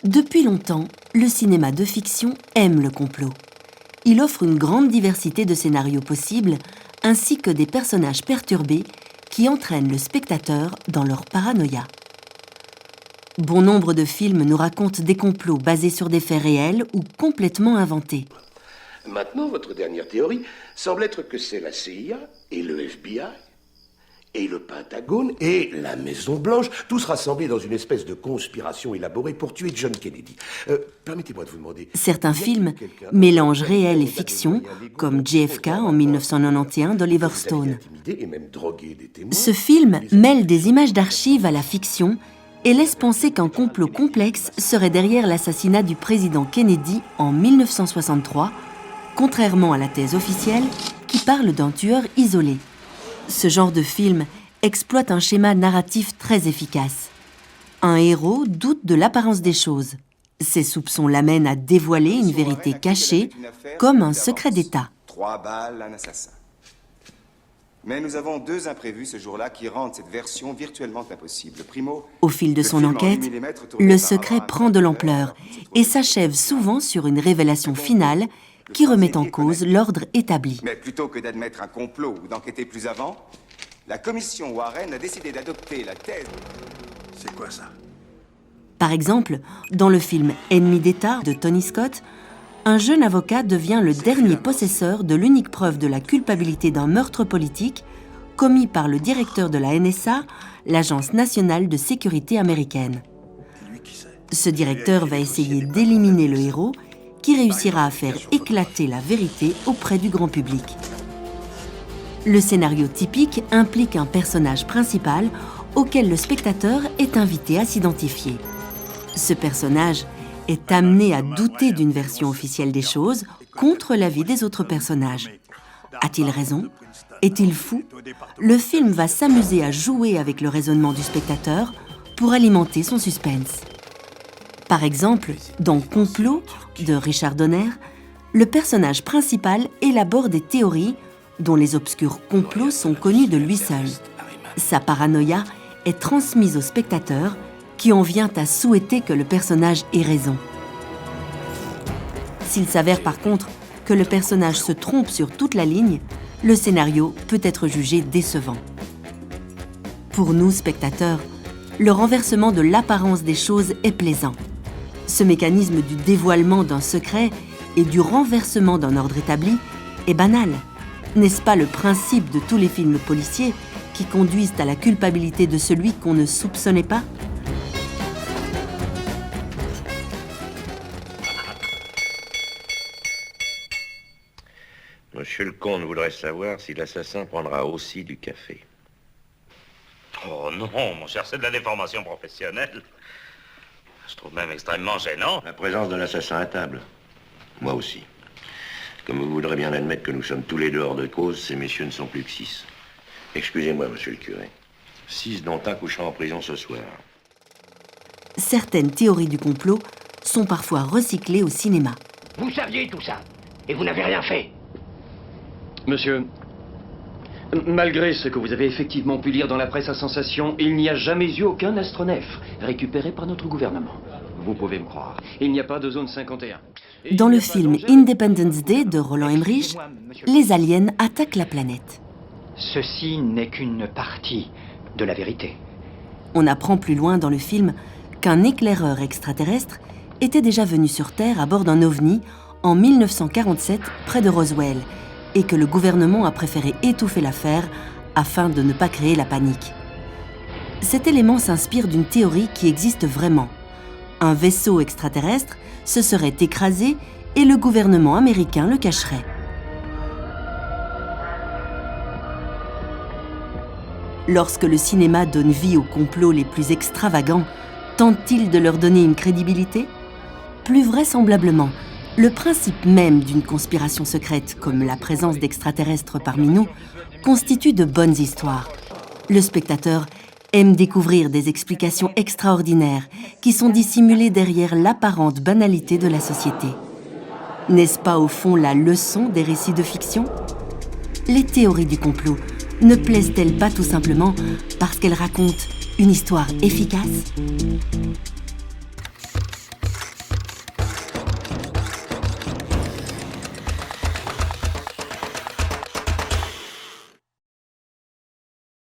Depuis longtemps, le cinéma de fiction aime le complot. Il offre une grande diversité de scénarios possibles, ainsi que des personnages perturbés qui entraînent le spectateur dans leur paranoïa. Bon nombre de films nous racontent des complots basés sur des faits réels ou complètement inventés. Maintenant, votre dernière théorie semble être que c'est la CIA et le FBI et le Pentagone et la Maison-Blanche, tous rassemblés dans une espèce de conspiration élaborée pour tuer John Kennedy. Permettez-moi de vous demander... Certains films mélangent réel et fiction, comme JFK en 1991 d'Oliver Stone. Ce film mêle des images d'archives à la fiction et laisse penser qu'un complot complexe serait derrière l'assassinat du président Kennedy en 1963, contrairement à la thèse officielle qui parle d'un tueur isolé. Ce genre de film exploite un schéma narratif très efficace. Un héros doute de l'apparence des choses. Ses soupçons l'amènent à dévoiler une vérité cachée, comme un secret d'État. 3 balles, un assassin. Mais nous avons 2 imprévus ce jour-là qui rendent cette version virtuellement impossible. Primo, au fil de son enquête, le secret prend de l'ampleur et s'achève souvent sur une révélation finale qui remet en cause l'ordre établi. Mais plutôt que d'admettre un complot ou d'enquêter plus avant, la commission Warren a décidé d'adopter la thèse... C'est quoi ça? Par exemple, dans le film Ennemi d'État de Tony Scott, un jeune avocat devient le dernier possesseur de l'unique preuve de la culpabilité d'un meurtre politique commis par le directeur de la NSA, l'Agence nationale de sécurité américaine. Ce directeur va essayer d'éliminer le héros qui réussira à faire éclater la vérité auprès du grand public. Le scénario typique implique un personnage principal auquel le spectateur est invité à s'identifier. Ce personnage est amené à douter d'une version officielle des choses contre l'avis des autres personnages. A-t-il raison? Est-il fou? Le film va s'amuser à jouer avec le raisonnement du spectateur pour alimenter son suspense. Par exemple, dans Complot de Richard Donner, le personnage principal élabore des théories dont les obscurs complots sont connus de lui seul. Sa paranoïa est transmise au spectateur qui en vient à souhaiter que le personnage ait raison. S'il s'avère par contre que le personnage se trompe sur toute la ligne, le scénario peut être jugé décevant. Pour nous, spectateurs, le renversement de l'apparence des choses est plaisant. Ce mécanisme du dévoilement d'un secret et du renversement d'un ordre établi est banal. N'est-ce pas le principe de tous les films policiers qui conduisent à la culpabilité de celui qu'on ne soupçonnait pas ? Monsieur le comte voudrait savoir si l'assassin prendra aussi du café. Oh non, mon cher, c'est de la déformation professionnelle. Je trouve même extrêmement gênant. La présence de l'assassin à table. Moi aussi. Comme vous voudrez bien admettre que nous sommes tous les deux hors de cause, ces messieurs ne sont plus que 6. Excusez-moi, monsieur le curé. 6 dont un couchera en prison ce soir. Certaines théories du complot sont parfois recyclées au cinéma. Vous saviez tout ça, et vous n'avez rien fait. Monsieur, malgré ce que vous avez effectivement pu lire dans la presse à sensation, il n'y a jamais eu aucun astronef récupéré par notre gouvernement. Vous pouvez me croire. Il n'y a pas de zone 51. Dans le film Independence Day de Roland Emmerich, les aliens attaquent la planète. Ceci n'est qu'une partie de la vérité. On apprend plus loin dans le film qu'un éclaireur extraterrestre était déjà venu sur Terre à bord d'un ovni en 1947 près de Roswell et que le gouvernement a préféré étouffer l'affaire afin de ne pas créer la panique. Cet élément s'inspire d'une théorie qui existe vraiment. Un vaisseau extraterrestre se serait écrasé et le gouvernement américain le cacherait. Lorsque le cinéma donne vie aux complots les plus extravagants, tente-t-il de leur donner une crédibilité? Plus vraisemblablement, le principe même d'une conspiration secrète, comme la présence d'extraterrestres parmi nous, constitue de bonnes histoires. Le spectateur aime découvrir des explications extraordinaires qui sont dissimulées derrière l'apparente banalité de la société. N'est-ce pas au fond la leçon des récits de fiction? Les théories du complot ne plaisent-elles pas tout simplement parce qu'elles racontent une histoire efficace?